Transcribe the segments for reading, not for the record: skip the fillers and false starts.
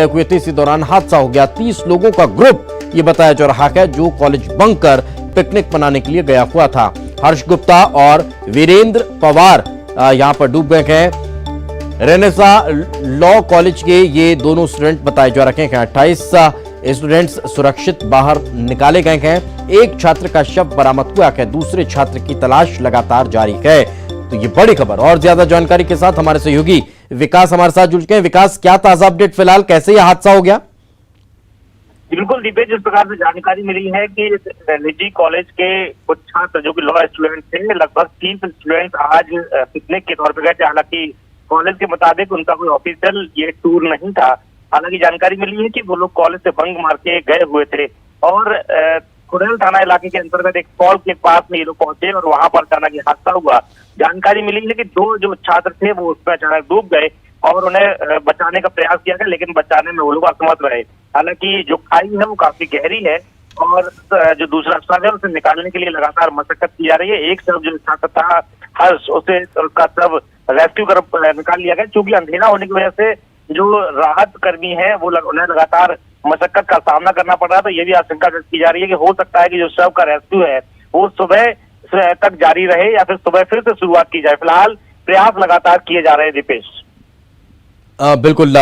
हुए थे, इसी दौरान हादसा हो गया। 30 लोगों का ग्रुप ये बताया जा रहा है जो कॉलेज बंक कर पिकनिक मनाने के लिए गया हुआ था। हर्ष गुप्ता और वीरेंद्र पवार यहां पर डूब गए हैं। रेनेसा लॉ कॉलेज के ये दोनों स्टूडेंट बताए जा रहे हैं। 28 स्टूडेंट्स सुरक्षित बाहर निकाले गए हैं। एक छात्र का शव बरामद हुआ है, दूसरे छात्र की तलाश लगातार जारी है। तो ये बड़ी खबर। और ज्यादा जानकारी के साथ हमारे सहयोगी विकास हमारे साथ जुड़ चुके हैं। विकास, क्या ताजा अपडेट फिलहाल, कैसे यह हादसा हो गया? बिल्कुल दीपेश, जिस प्रकार से जानकारी मिली है कि निजी कॉलेज के कुछ छात्र जो कि लॉ स्टूडेंट थे, लगभग 30 स्टूडेंट आज पिकनिक के तौर पर गए थे। हालांकि कॉलेज के मुताबिक उनका कोई ऑफिशियल ये टूर नहीं था। हालांकि जानकारी मिली है कि वो लोग कॉलेज से बंक मार के गए हुए थे और खुरेल थाना इलाके के अंतर्गत एक फॉल के पास में ये लोग पहुंचे और वहां पर अचानक ये हादसा हुआ। जानकारी मिली है कि दो जो छात्र थे वो उसमें अचानक डूब गए और उन्हें बचाने का प्रयास किया गया, लेकिन बचाने में वो लोग असमर्थ रहे। हालांकि जो खाई है वो काफी गहरी है और जो दूसरा शव है उसे निकालने के लिए लगातार मशक्कत की जा रही है। एक शव जो छात्र था हर्ष, उसे उसका शव रेस्क्यू कर निकाल लिया गया। चूंकि अंधेरा होने की वजह से जो राहत कर्मी है वो उन्हें लगातार मशक्कत का सामना करना पड़ रहा था। ये भी आशंका व्यक्त की जा रही है कि हो सकता है कि जो शव का रेस्क्यू है वो सुबह तक जारी रहे या फिर सुबह फिर से शुरुआत की जाए। फिलहाल प्रयास लगातार किए जा रहे हैं दीपेश। बिल्कुल।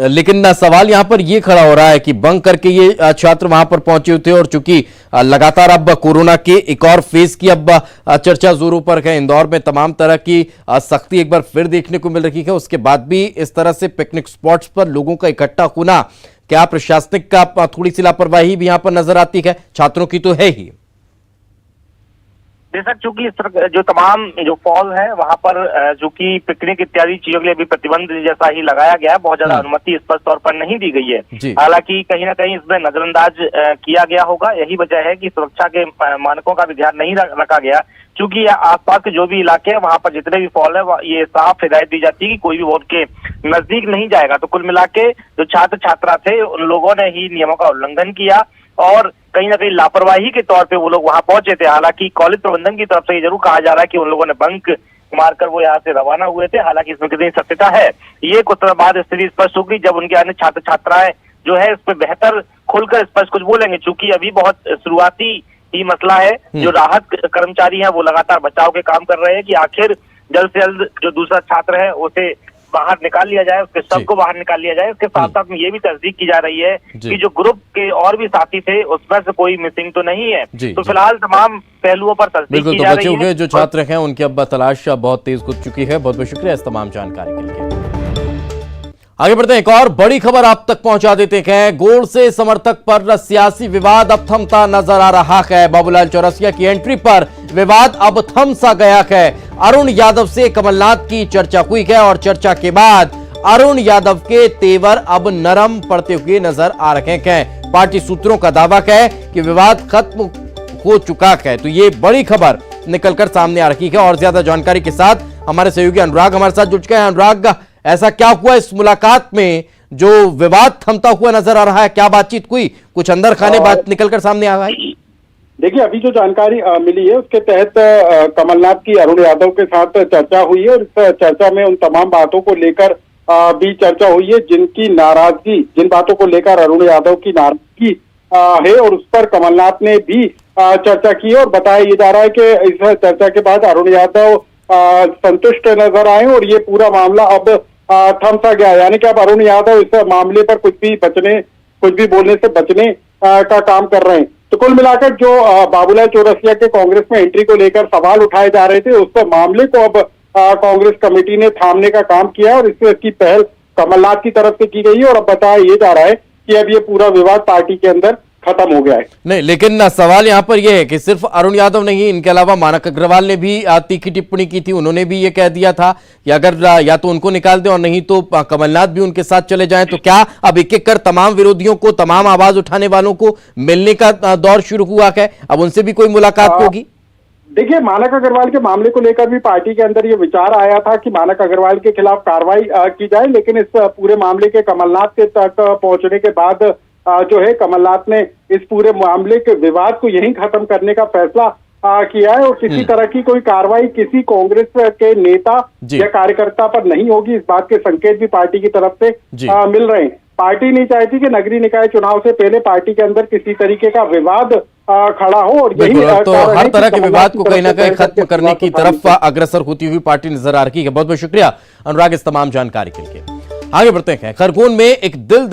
लेकिन सवाल यहां पर यह खड़ा हो रहा है कि बंक करके ये छात्र वहां पर पहुंचे थे और चूंकि लगातार अब कोरोना के एक और फेज की अब चर्चा जोरों पर है। इंदौर में तमाम तरह की सख्ती एक बार फिर देखने को मिल रही है। उसके बाद भी इस तरह से पिकनिक स्पॉट्स पर लोगों का इकट्ठा होना, क्या प्रशासनिक का थोड़ी सी लापरवाही भी यहां पर नजर आती है? छात्रों की तो है ही। बेशक चूंकि जो तमाम जो फॉल है वहां पर चूंकि पिकनिक इत्यादि चीजों के लिए भी प्रतिबंध जैसा ही लगाया गया है, बहुत ज्यादा अनुमति स्पष्ट तौर पर नहीं दी गई है। हालांकि कहीं ना कहीं इसमें नजरअंदाज किया गया होगा। यही वजह है कि सुरक्षा के मानकों का भी ध्यान नहीं रखा गया। चूंकि आसपास के जो भी इलाके हैं वहां पर जितने भी फॉल है ये साफ हिदायत दी जाती है कि कोई भी वोट के नजदीक नहीं जाएगा। तो कुल मिला के जो छात्र छात्रा थे उन लोगों ने ही नियमों का उल्लंघन किया और कहीं ना कहीं लापरवाही के तौर पे वो लोग वहां पहुंचे थे। हालांकि कॉलेज प्रबंधन की तरफ से ये जरूर कहा जा रहा है कि उन लोगों ने बंक मारकर वो यहाँ से रवाना हुए थे। हालांकि इसमें कितनी सत्यता है ये कुछ समय बाद स्थिति स्पष्ट होगी जब उनके अन्य छात्र छात्राएं जो है इस पर बेहतर खुलकर स्पष्ट कुछ बोलेंगे। चूंकि अभी बहुत शुरुआती ही मसला है। जो राहत कर्मचारी है वो लगातार बचाव के काम कर रहे हैं कि आखिर जल्द से जल्द जो दूसरा छात्र है उसे बाहर निकाल लिया जाए, उसके शव को बाहर निकाल लिया जाए। इसके साथ साथ में ये भी तस्दीक की जा रही है कि जो ग्रुप के और भी साथी थे उसमें से कोई मिसिंग तो नहीं है। तो फिलहाल तमाम पहलुओं पर तस्दीक की जा रही है। जो छात्र हैं उनकी अब तलाश बहुत तेज हो चुकी है। बहुत बहुत शुक्रिया इस तमाम जानकारी के लिए। आगे बढ़ते हैं, एक और बड़ी खबर आप तक पहुंचा देते हैं। गोडसे समर्थक पर सियासी विवाद अब थमता नजर आ रहा है। बाबूलाल चौरसिया की एंट्री पर विवाद अब थम सा गया है। अरुण यादव से कमलनाथ की चर्चा हुई है और चर्चा के बाद अरुण यादव के तेवर अब नरम पड़ते हुए नजर आ रहे हैं। पार्टी सूत्रों का दावा है कि विवाद खत्म हो चुका है। तो ये बड़ी खबर निकलकर सामने आ रही है और ज्यादा जानकारी के साथ हमारे सहयोगी अनुराग हमारे साथ जुड़ चुके हैं। अनुराग, ऐसा क्या हुआ इस मुलाकात में जो विवाद थमता हुआ नजर आ रहा है? क्या बातचीत हुई? कुछ अंदर खाने बात निकलकर सामने आ रहा है? देखिए, अभी जो जानकारी मिली है उसके तहत कमलनाथ की अरुण यादव के साथ चर्चा हुई है और इस चर्चा में उन तमाम बातों को लेकर भी चर्चा हुई है जिनकी नाराजगी, जिन बातों को लेकर अरुण यादव की नाराजगी है और उस पर कमलनाथ ने भी चर्चा की है। और बताया ये जा रहा है कि इस चर्चा के बाद अरुण यादव संतुष्ट नजर आए और ये पूरा मामला अब थम सा गया। यानी कि अब अरुण यादव इस मामले पर कुछ भी बोलने से बचने का काम कर रहे हैं। तो कुल मिलाकर जो बाबूलाल चौरसिया के कांग्रेस में एंट्री को लेकर सवाल उठाए जा रहे थे उस मामले को अब कांग्रेस कमेटी ने थामने का काम किया और इसकी पहल कमलनाथ की तरफ से की गई है। और अब बताया ये जा रहा है कि अब ये पूरा विवाद पार्टी के अंदर खत्म हो गया है। नहीं, लेकिन सवाल यहां पर यह है कि सिर्फ अरुण यादव नहीं, इनके अलावा मानक अग्रवाल ने भी तीखी टिप्पणी की थी। उन्होंने भी ये कह दिया था कि अगर या तो उनको निकाल दें और नहीं तो कमलनाथ भी उनके साथ चले जाएं। तो क्या अब एक एक कर तमाम विरोधियों को, तमाम आवाज उठाने वालों को मिलने का दौर शुरू हुआ है? अब उनसे भी कोई मुलाकात होगी? देखिए, मानक अग्रवाल के मामले को लेकर भी पार्टी के अंदर ये विचार आया था कि मानक अग्रवाल के खिलाफ कार्रवाई की जाए, लेकिन इस पूरे मामले के कमलनाथ के तक पहुंचने के बाद जो है कमलनाथ ने इस पूरे मामले के विवाद को यहीं खत्म करने का फैसला किया है और किसी तरह की कोई कार्रवाई किसी कांग्रेस के नेता या कार्यकर्ता पर नहीं होगी। इस बात के संकेत भी पार्टी की तरफ से मिल रहे हैं। पार्टी नहीं चाहती कि नगरीय निकाय चुनाव से पहले पार्टी के अंदर किसी तरीके का विवाद खड़ा हो, और यही तो हर तरह के विवाद को कहीं ना कहीं खत्म करने की तरफ अग्रसर होती हुई पार्टी नजर आ रही है। बहुत बहुत शुक्रिया अनुराग इस तमाम जानकारी के लिए। आगे बढ़ते हैं। खरगोन में एक दिल